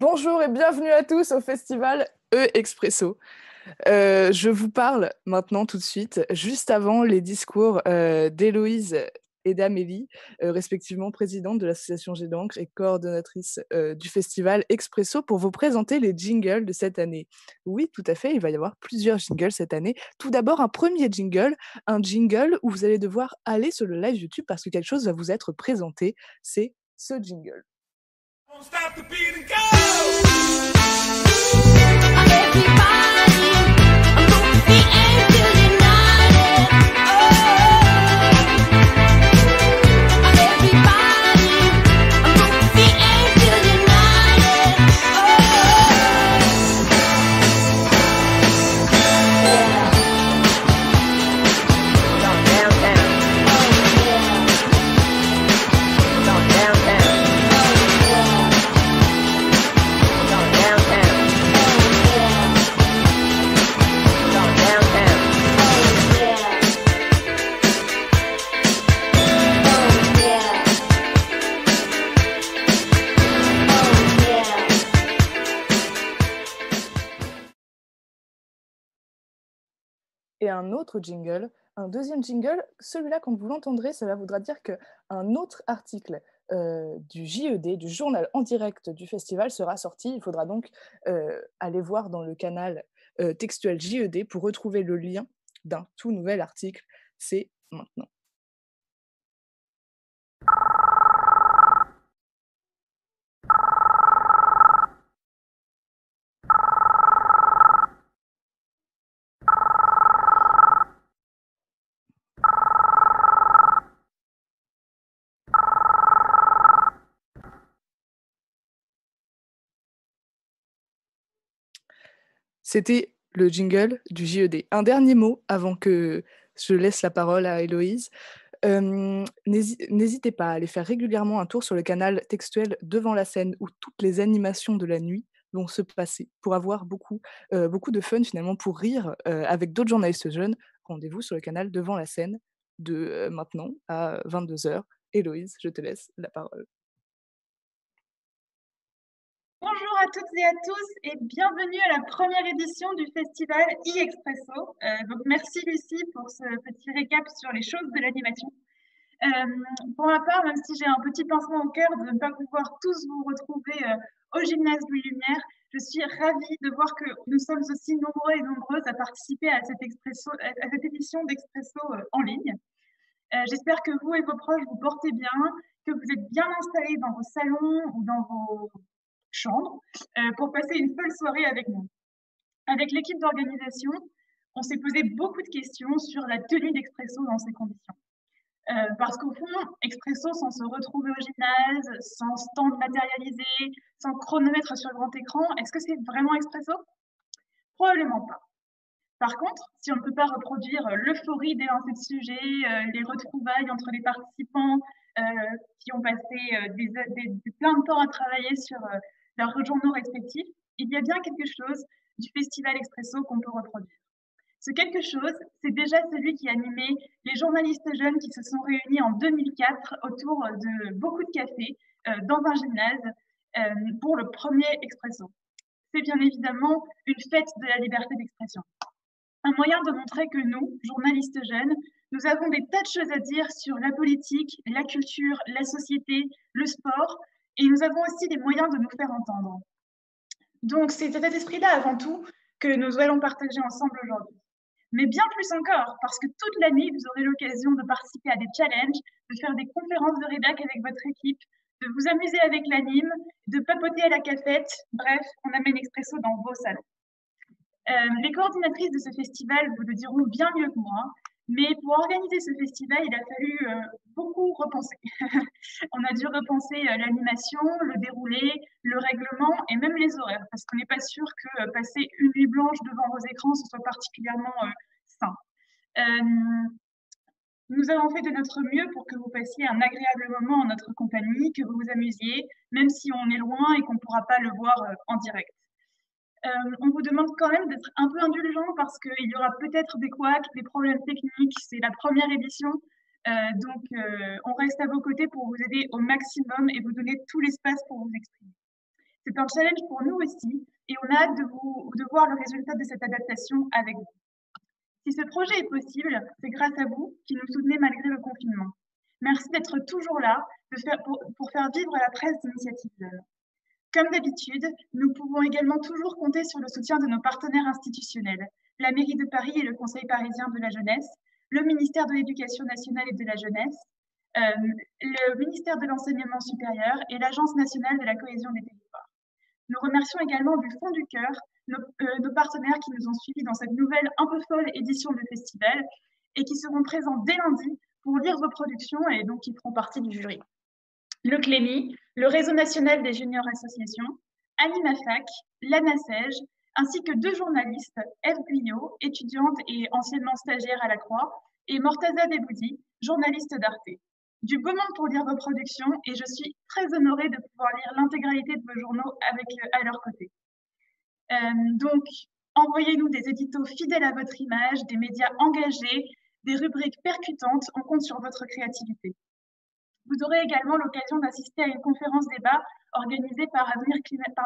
Bonjour et bienvenue à tous au festival E-Expresso. Je vous parle maintenant tout de suite, juste avant les discours d'Héloïse et d'Amélie, respectivement présidente de l'association Jet d'encre et coordonnatrice du festival Expresso, pour vous présenter les jingles de cette année. Oui, tout à fait, il va y avoir plusieurs jingles cette année. Tout d'abord, un jingle où vous allez devoir aller sur le live YouTube parce que quelque chose va vous être présenté. C'est ce jingle. Won't stop the beat and go! Et un autre jingle, un deuxième jingle, celui-là, quand vous l'entendrez, ça voudra dire qu'un autre article du JED, du journal en direct du festival, sera sorti. Il faudra donc aller voir dans le canal textuel JED pour retrouver le lien d'un tout nouvel article. C'est maintenant. C'était le jingle du JED. Un dernier mot avant que je laisse la parole à Héloïse. N'hésitez pas à aller faire régulièrement un tour sur le canal textuel Devant la scène où toutes les animations de la nuit vont se passer pour avoir beaucoup de fun finalement, pour rire avec d'autres journalistes jeunes. Rendez-vous sur le canal Devant la scène de maintenant à 22h. Héloïse, je te laisse la parole. Bonjour à toutes et à tous et bienvenue à la première édition du festival e-Expresso. Donc merci Lucie pour ce petit récap sur les choses de l'animation. Pour ma part, même si j'ai un petit pincement au cœur de ne pas pouvoir tous vous retrouver au gymnase Louis Lumière, je suis ravie de voir que nous sommes aussi nombreux et nombreuses à participer à cette édition d'Expresso en ligne. J'espère que vous et vos proches vous portez bien, que vous êtes bien installés dans vos salons ou dans vos chambres pour passer une seule soirée avec nous. Avec l'équipe d'organisation, on s'est posé beaucoup de questions sur la tenue d'Expresso dans ces conditions. Parce qu'au fond, Expresso, sans se retrouver au gymnase, sans stand matérialisé, sans chronomètre sur grand écran, est-ce que c'est vraiment Expresso? Probablement pas. Par contre, si on ne peut pas reproduire l'euphorie des lancers de sujets, les retrouvailles entre les participants qui ont passé plein de temps à travailler sur leurs journaux respectifs, il y a bien quelque chose du Festival Expresso qu'on peut reproduire. Ce quelque chose, c'est déjà celui qui animait les journalistes jeunes qui se sont réunis en 2004 autour de beaucoup de cafés dans un gymnase pour le premier Expresso. C'est bien évidemment une fête de la liberté d'expression. Un moyen de montrer que nous, journalistes jeunes, nous avons des tas de choses à dire sur la politique, la culture, la société, le sport, et nous avons aussi des moyens de nous faire entendre. Donc c'est cet esprit-là avant tout que nous allons partager ensemble aujourd'hui. Mais bien plus encore, parce que toute l'année, vous aurez l'occasion de participer à des challenges, de faire des conférences de rédac avec votre équipe, de vous amuser avec l'anime, de papoter à la cafette, bref, on amène Expresso dans vos salons. Les coordinatrices de ce festival vous le diront bien mieux que moi, mais pour organiser ce festival, il a fallu beaucoup repenser. On a dû repenser l'animation, le déroulé, le règlement et même les horaires, parce qu'on n'est pas sûr que passer une nuit blanche devant vos écrans, ce soit particulièrement sain. Nous avons fait de notre mieux pour que vous passiez un agréable moment en notre compagnie, que vous vous amusiez, même si on est loin et qu'on ne pourra pas le voir en direct. On vous demande quand même d'être un peu indulgent parce qu'il y aura peut-être des couacs, des problèmes techniques. C'est la première édition, donc on reste à vos côtés pour vous aider au maximum et vous donner tout l'espace pour vous exprimer. C'est un challenge pour nous aussi et on a hâte de voir le résultat de cette adaptation avec vous. Si ce projet est possible, c'est grâce à vous qui nous soutenez malgré le confinement. Merci d'être toujours là pour faire vivre la presse d'Initiative Jeune. Comme d'habitude, nous pouvons également toujours compter sur le soutien de nos partenaires institutionnels, la mairie de Paris et le Conseil parisien de la jeunesse, le ministère de l'Éducation nationale et de la jeunesse, le ministère de l'Enseignement supérieur et l'Agence nationale de la cohésion des territoires. Nous remercions également du fond du cœur nos partenaires qui nous ont suivis dans cette nouvelle un peu folle édition du festival et qui seront présents dès lundi pour lire vos productions et donc qui feront partie du jury. Le CLEMI, le Réseau national des juniors associations, AnimaFac, l'ANASEJ, ainsi que 2 journalistes, Eve Guyot, étudiante et anciennement stagiaire à la Croix, et Mortaza Deboudi, journaliste d'Arte. Du beau monde pour lire vos productions et je suis très honorée de pouvoir lire l'intégralité de vos journaux à leur côté. Donc, envoyez-nous des éditos fidèles à votre image, des médias engagés, des rubriques percutantes, on compte sur votre créativité. Vous aurez également l'occasion d'assister à une conférence débat organisée par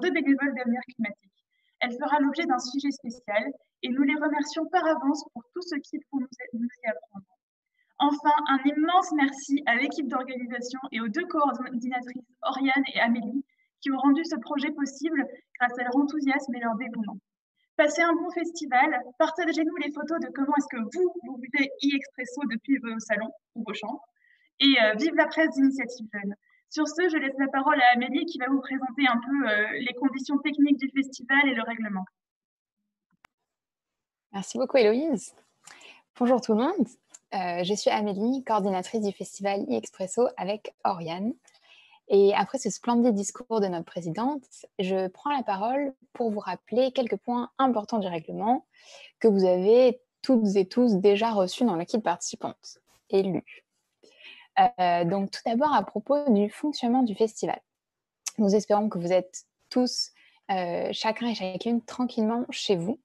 2 bénévoles d'Avenir Climatique. Elle fera l'objet d'un sujet spécial et nous les remercions par avance pour tout ce qu'ils vont nous y apprendre. Enfin, un immense merci à l'équipe d'organisation et aux 2 coordinatrices, Oriane et Amélie, qui ont rendu ce projet possible grâce à leur enthousiasme et leur dévouement. Passez un bon festival, partagez-nous les photos de comment est-ce que vous vivez e-expresso depuis vos salons ou vos chambres, et vive la presse d'Initiative Jeune. Sur ce, je laisse la parole à Amélie qui va vous présenter un peu les conditions techniques du festival et le règlement. Merci beaucoup Héloïse. Bonjour tout le monde. Je suis Amélie, coordinatrice du festival e-expresso avec Oriane. Et après ce splendide discours de notre présidente, je prends la parole pour vous rappeler quelques points importants du règlement que vous avez toutes et tous déjà reçus dans le kit participante et lus. Donc tout d'abord à propos du fonctionnement du festival. Nous espérons que vous êtes tous, chacun et chacune, tranquillement chez vous.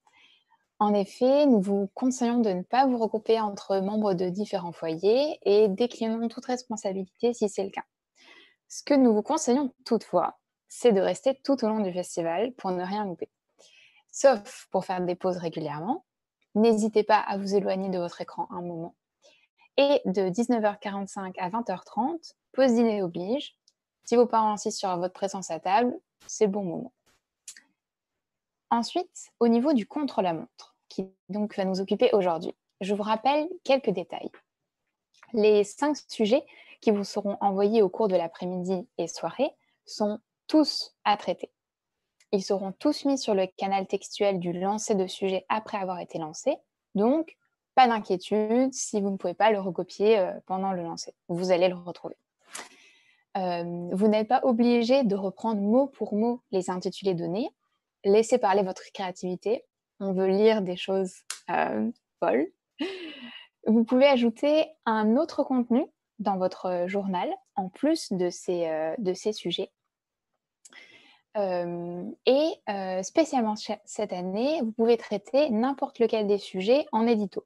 En effet, nous vous conseillons de ne pas vous regrouper entre membres de différents foyers et déclinons toute responsabilité si c'est le cas. Ce que nous vous conseillons toutefois, c'est de rester tout au long du festival pour ne rien louper. Sauf pour faire des pauses régulièrement, n'hésitez pas à vous éloigner de votre écran un moment. Et de 19h45 à 20h30, pause dîner oblige. Si vos parents insistent sur votre présence à table, c'est le bon moment. Ensuite, au niveau du contre-la-montre, qui donc va nous occuper aujourd'hui, je vous rappelle quelques détails. Les 5 sujets qui vous seront envoyés au cours de l'après-midi et soirée sont tous à traiter. Ils seront tous mis sur le canal textuel du lancer de sujet après avoir été lancé, donc pas d'inquiétude si vous ne pouvez pas le recopier pendant le lancer. Vous allez le retrouver. Vous n'êtes pas obligé de reprendre mot pour mot les intitulés donnés. Laissez parler votre créativité. On veut lire des choses folles. Vous pouvez ajouter un autre contenu dans votre journal en plus de ces sujets. Spécialement cette année, vous pouvez traiter n'importe lequel des sujets en édito.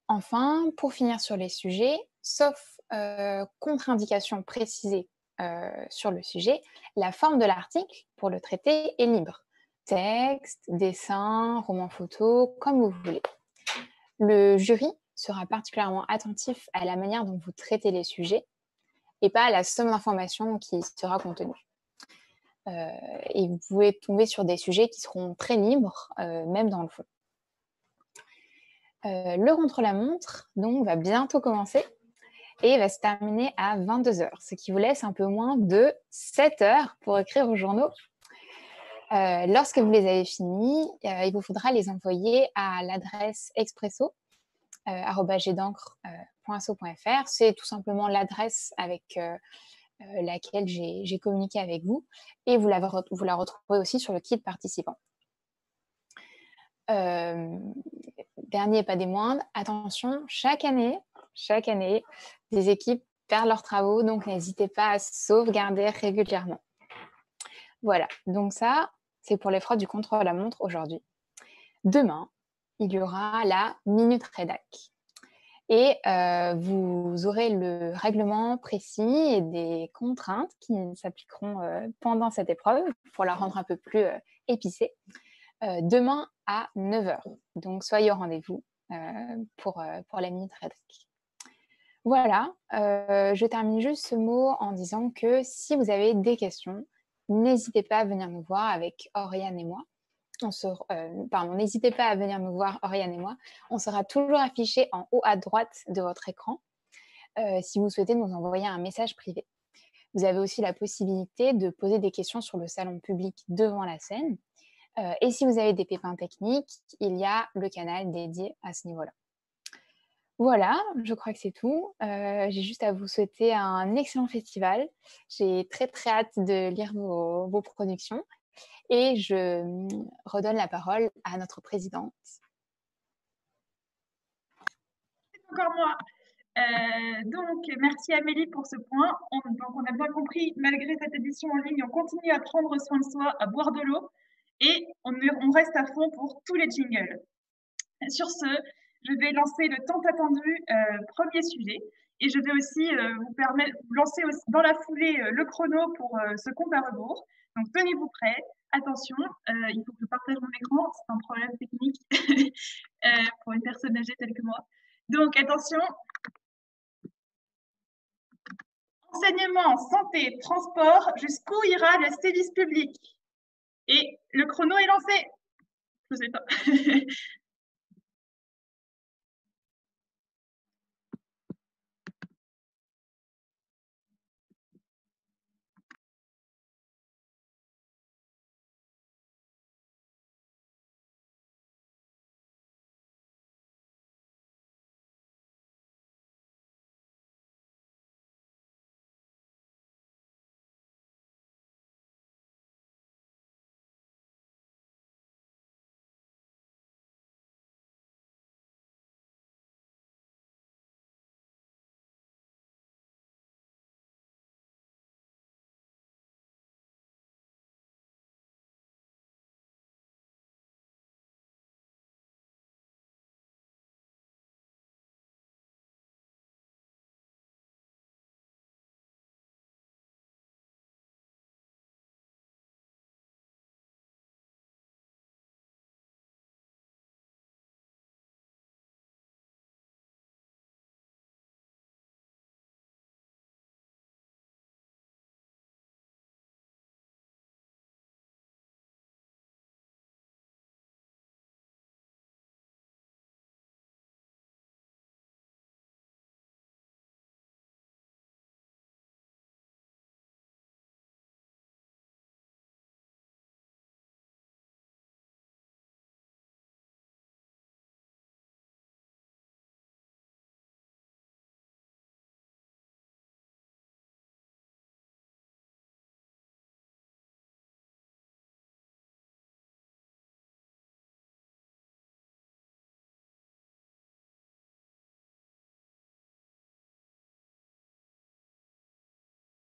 Enfin, pour finir sur les sujets, sauf contre-indication précisée sur le sujet, la forme de l'article pour le traiter est libre. Texte, dessin, roman photo, comme vous voulez. Le jury sera particulièrement attentif à la manière dont vous traitez les sujets et pas à la somme d'informations qui sera contenue. Et vous pouvez tomber sur des sujets qui seront très libres, même dans le fond. Le contre-la-montre donc, va bientôt commencer et va se terminer à 22h, ce qui vous laisse un peu moins de 7 heures pour écrire vos journaux. Lorsque vous les avez finis, il vous faudra les envoyer à l'adresse expresso @gdencre.asso.fr. C'est tout simplement l'adresse avec laquelle j'ai communiqué avec vous et vous la retrouvez aussi sur le kit participant. Dernier et pas des moindres, attention, chaque année, des équipes perdent leurs travaux, donc n'hésitez pas à sauvegarder régulièrement. Voilà, donc ça, c'est pour les fraudes du contre-la-montre aujourd'hui. Demain, il y aura la Minute Rédac. Et vous aurez le règlement précis et des contraintes qui s'appliqueront pendant cette épreuve pour la rendre un peu plus épicée, demain à 9 h. Donc, soyez au rendez-vous pour la minute rhétorique. Voilà, je termine juste ce mot en disant que si vous avez des questions, n'hésitez pas à venir me voir avec Oriane et moi. N'hésitez pas à venir me voir, Oriane et moi. On sera toujours affiché en haut à droite de votre écran si vous souhaitez nous envoyer un message privé. Vous avez aussi la possibilité de poser des questions sur le salon public devant la scène. Et si vous avez des pépins techniques, il y a le canal dédié à ce niveau-là. Voilà, je crois que c'est tout. J'ai juste à vous souhaiter un excellent festival. J'ai très très hâte de lire vos productions. Et je redonne la parole à notre présidente. C'est encore moi. Donc, merci Amélie pour ce point. Donc, on a bien compris, malgré cette édition en ligne, on continue à prendre soin de soi, à boire de l'eau et on reste à fond pour tous les jingles. Sur ce, je vais lancer le tant attendu premier sujet et je vais aussi vous lancer aussi dans la foulée le chrono pour ce compte à rebours. Donc, tenez-vous prêts. Attention, il faut que je partage mon écran, c'est un problème technique pour une personne âgée telle que moi. Donc, attention. Enseignement, santé, transport, jusqu'où ira le service public? Et le chrono est lancé. Je sais pas.